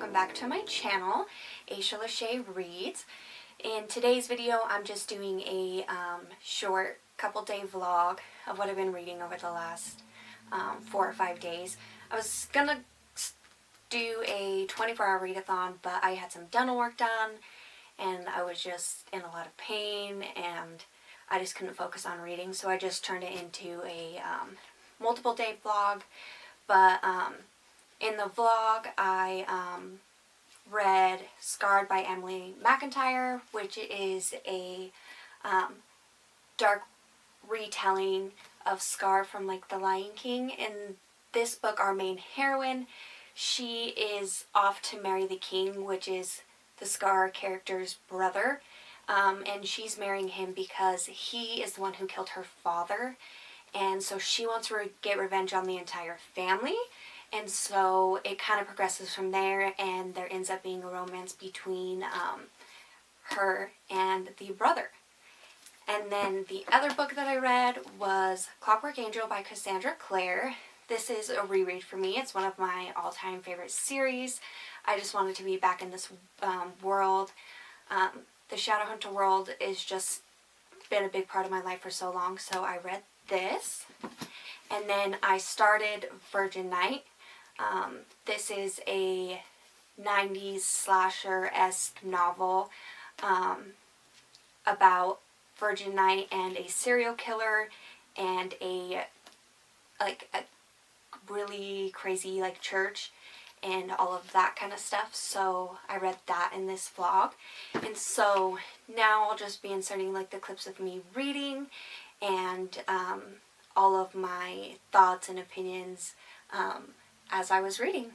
welcome back to my channel, Aisha Lachey Reads. In today's video, I'm just doing a short couple-day vlog of what I've been reading over the last 4 or 5 days. I was gonna do a 24-hour readathon, but I had some dental work done, and I was just in a lot of pain, and I just couldn't focus on reading, so I just turned it into a multiple-day vlog. But in the vlog, I read Scarred by Emily McIntyre, which is a dark retelling of Scar from like The Lion King. In this book, our main heroine, she is off to marry the king, which is the Scar character's brother, and she's marrying him because he is the one who killed her father, and so she wants to get revenge on the entire family. And so it kind of progresses from there, and there ends up being a romance between her and the brother. And then the other book that I read was Clockwork Angel by Cassandra Clare. This is a reread for me. It's one of my all-time favorite series. I just wanted to be back in this world. The Shadowhunter world is just been a big part of my life for so long, so I read this. And then I started Virgin Night. This is a 90s slasher-esque novel about Virgin Night and a serial killer and a really crazy church and all of that kind of stuff. So I read that in this vlog, and so now I'll just be inserting the clips of me reading and all of my thoughts and opinions as I was reading.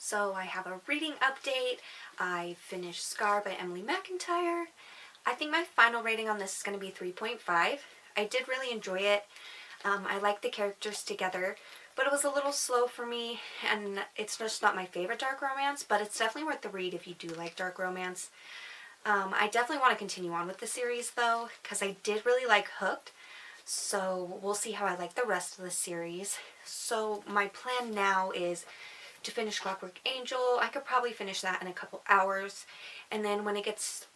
So I have a reading update. I finished Scar by Emily McIntyre. I think my final rating on this is going to be 3.5. I did really enjoy it. I liked the characters together, but it was a little slow for me, and it's just not my favorite dark romance, but it's definitely worth the read if you do like dark romance. I definitely want to continue on with the series though, because I did really like Hooked, so we'll see how I like the rest of the series. So my plan now is to finish Clockwork Angel. I could probably finish that in a couple hours, and then when it gets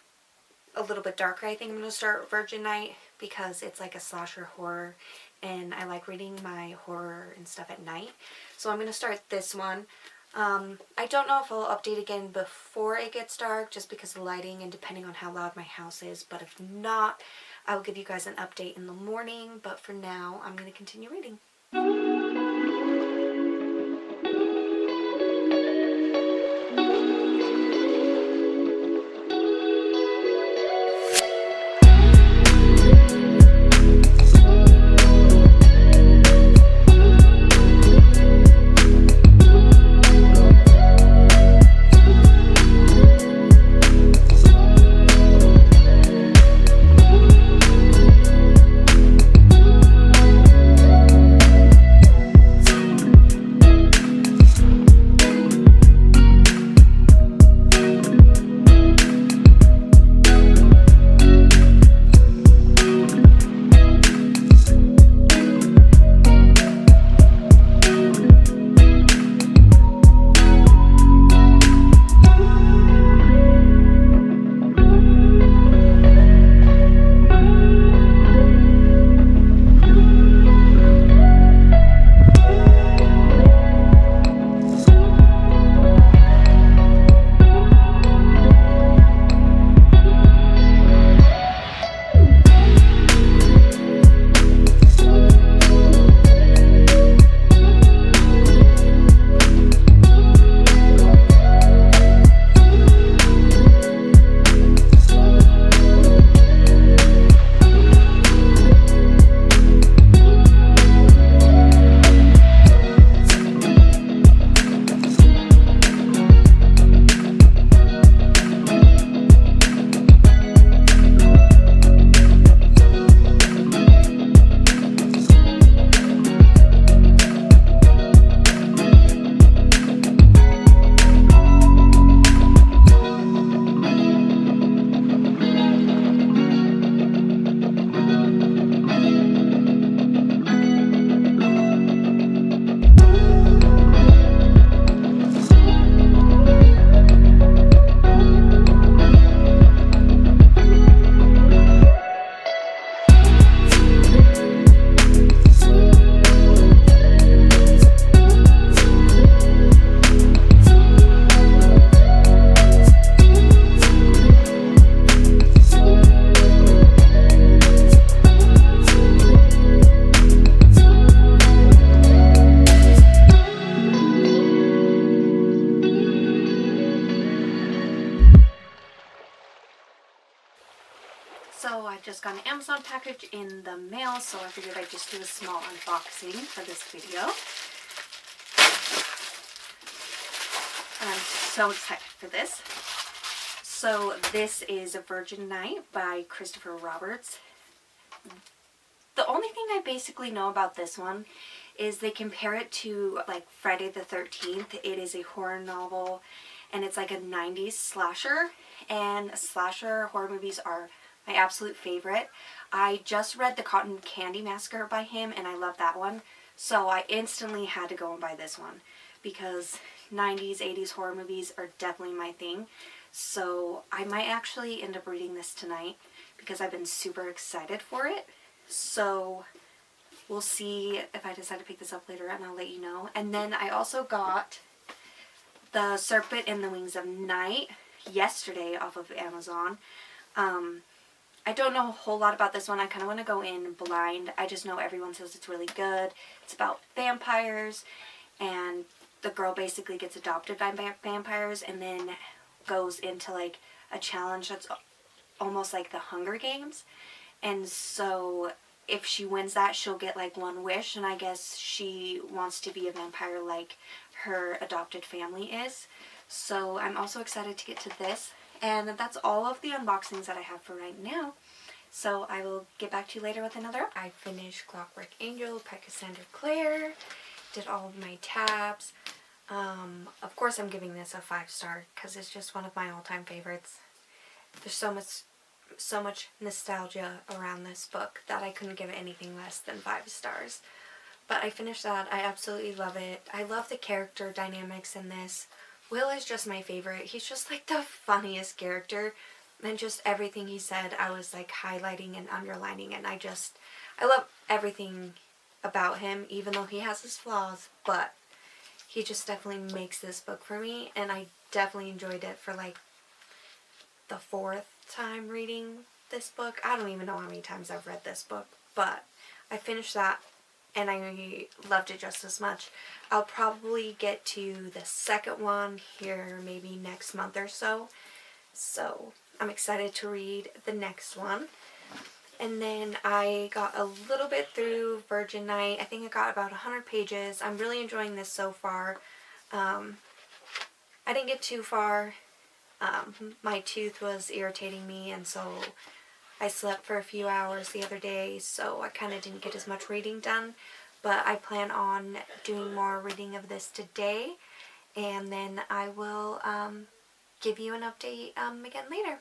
a little bit darker, I think I'm going to start Virgin Night, because it's like a slasher horror, and I like reading my horror and stuff at night. So I'm going to start this one. I don't know if I'll update again before it gets dark, just because of the lighting and depending on how loud my house is, but if not, I will give you guys an update in the morning. But for now, I'm going to continue reading. So I just got an Amazon package in the mail, so I figured I'd just do a small unboxing for this video. And I'm so excited for this. So this is Virgin Night by Christopher Roberts. The only thing I basically know about this one is they compare it to like Friday the 13th. It is a horror novel and it's like a 90s slasher, and slasher horror movies are my absolute favorite. I just read The Cotton Candy Massacre by him and I love that one. So I instantly had to go and buy this one because 90s, 80s horror movies are definitely my thing. So I might actually end up reading this tonight because I've been super excited for it. So we'll see if I decide to pick this up later and I'll let you know. And then I also got The Serpent and the Wings of Night yesterday off of Amazon. I don't know a whole lot about this one. I kind of want to go in blind. I just know everyone says it's really good. It's about vampires, and the girl basically gets adopted by vampires and then goes into like a challenge that's almost like the Hunger Games. And so if she wins that, she'll get like one wish, and I guess she wants to be a vampire like her adopted family is. So I'm also excited to get to this. And that's all of the unboxings that I have for right now. So I will get back to you later with another. I finished Clockwork Angel by Cassandra Clare. Did all of my tabs. Of course I'm giving this a 5-star because it's just one of my all-time favorites. There's so much nostalgia around this book that I couldn't give it anything less than 5 stars. But I finished that. I absolutely love it. I love the character dynamics in this. Will is just my favorite. He's just like the funniest character, and just everything he said I was like highlighting and underlining, and I love everything about him, even though he has his flaws, but he just definitely makes this book for me, and I definitely enjoyed it for like the 4th time reading this book. I don't even know how many times I've read this book, but I finished that and I loved it just as much. I'll probably get to the second one here maybe next month or so. So I'm excited to read the next one. And then I got a little bit through Virgin Night. I think I got about 100 pages. I'm really enjoying this so far. I didn't get too far. My tooth was irritating me, and so I slept for a few hours the other day, so I kind of didn't get as much reading done. But I plan on doing more reading of this today, and then I will give you an update again later.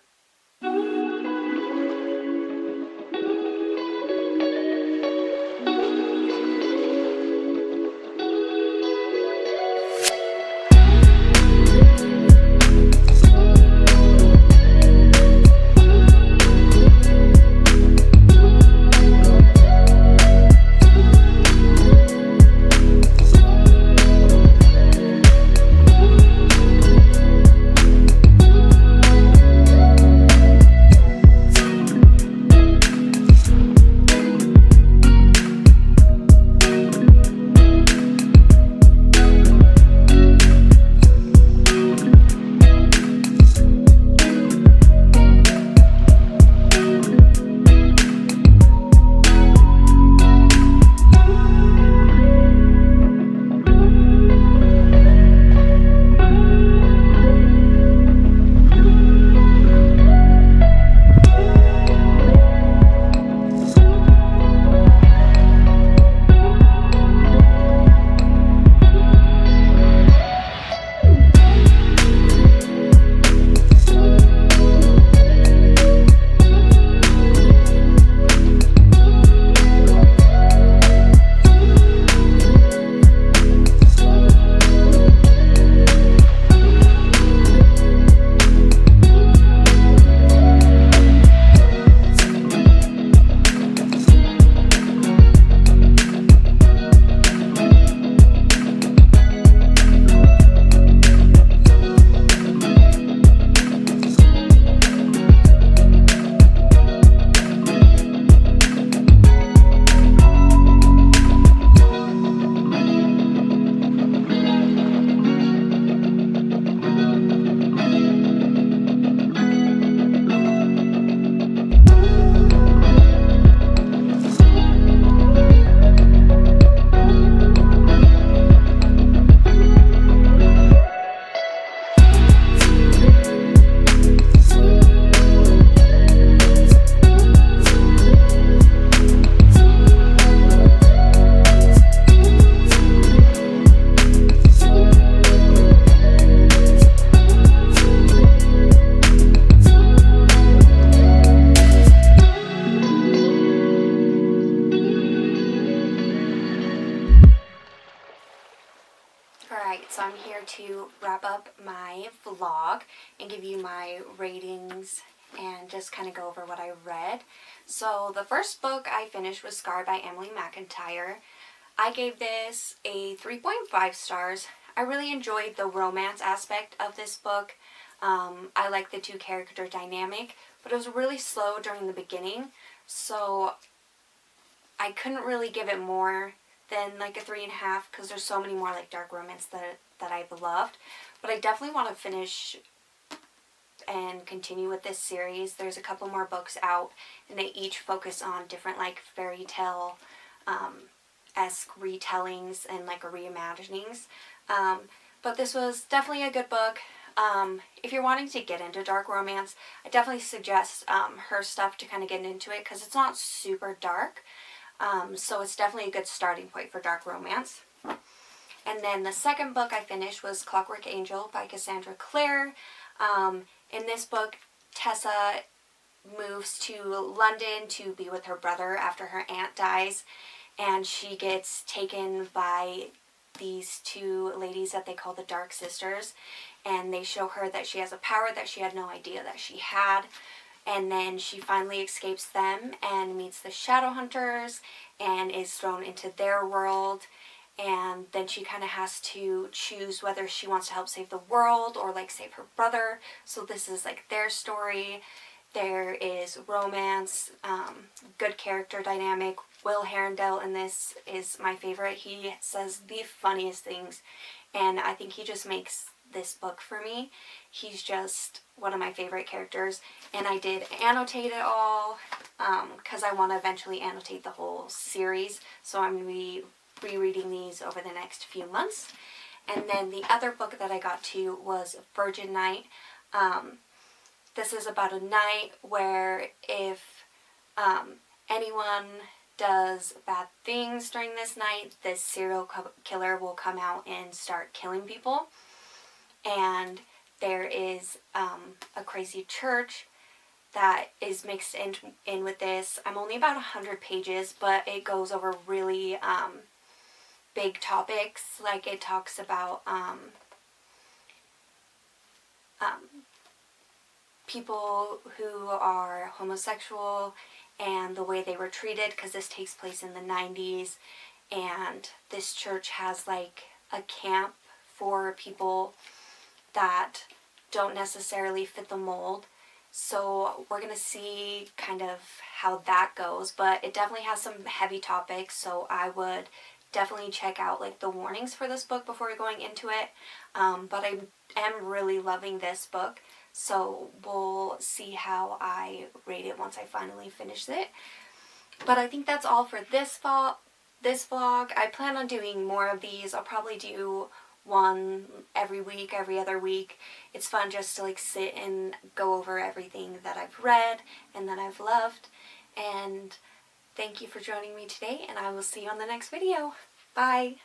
Alright, so I'm here to wrap up my vlog and give you my ratings and just kind of go over what I read. So the first book I finished was Scar by Emily McIntyre. I gave this a 3.5 stars. I really enjoyed the romance aspect of this book. I like the two character dynamic, but it was really slow during the beginning, so I couldn't really give it more than like a 3.5 because there's so many more like dark romance that I've loved. But I definitely want to finish and continue with this series. There's a couple more books out, and they each focus on different like fairy tale esque retellings and like reimaginings. But this was definitely a good book. If you're wanting to get into dark romance, I definitely suggest her stuff to kind of get into it because it's not super dark. So it's definitely a good starting point for dark romance. And then the second book I finished was Clockwork Angel by Cassandra Clare. In this book, Tessa moves to London to be with her brother after her aunt dies, and she gets taken by these two ladies that they call the Dark Sisters, and they show her that she has a power that she had no idea that she had. And then she finally escapes them and meets the Shadowhunters and is thrown into their world. And then she kind of has to choose whether she wants to help save the world or like save her brother. So this is like their story. There is romance, good character dynamic. Will Herondale in this is my favorite. He says the funniest things, and I think he just makes this book for me. He's just one of my favorite characters, and I did annotate it all because I want to eventually annotate the whole series, so I'm going to be rereading these over the next few months. And then the other book that I got to was Virgin Night. This is about a night where if anyone does bad things during this night, this serial killer will come out and start killing people. And there is a crazy church that is mixed in with this. I'm only about 100 pages, but it goes over really big topics. Like it talks about people who are homosexual and the way they were treated, because this takes place in the 90s, and this church has like a camp for people that don't necessarily fit the mold. So we're going to see kind of how that goes, but it definitely has some heavy topics, so I would definitely check out like the warnings for this book before going into it. But I am really loving this book, so we'll see how I rate it once I finally finish it. But I think that's all for this vlog. I plan on doing more of these. I'll probably do one every week, every other week. It's fun just to like sit and go over everything that I've read and that I've loved. And thank you for joining me today, and I will see you on the next video. Bye!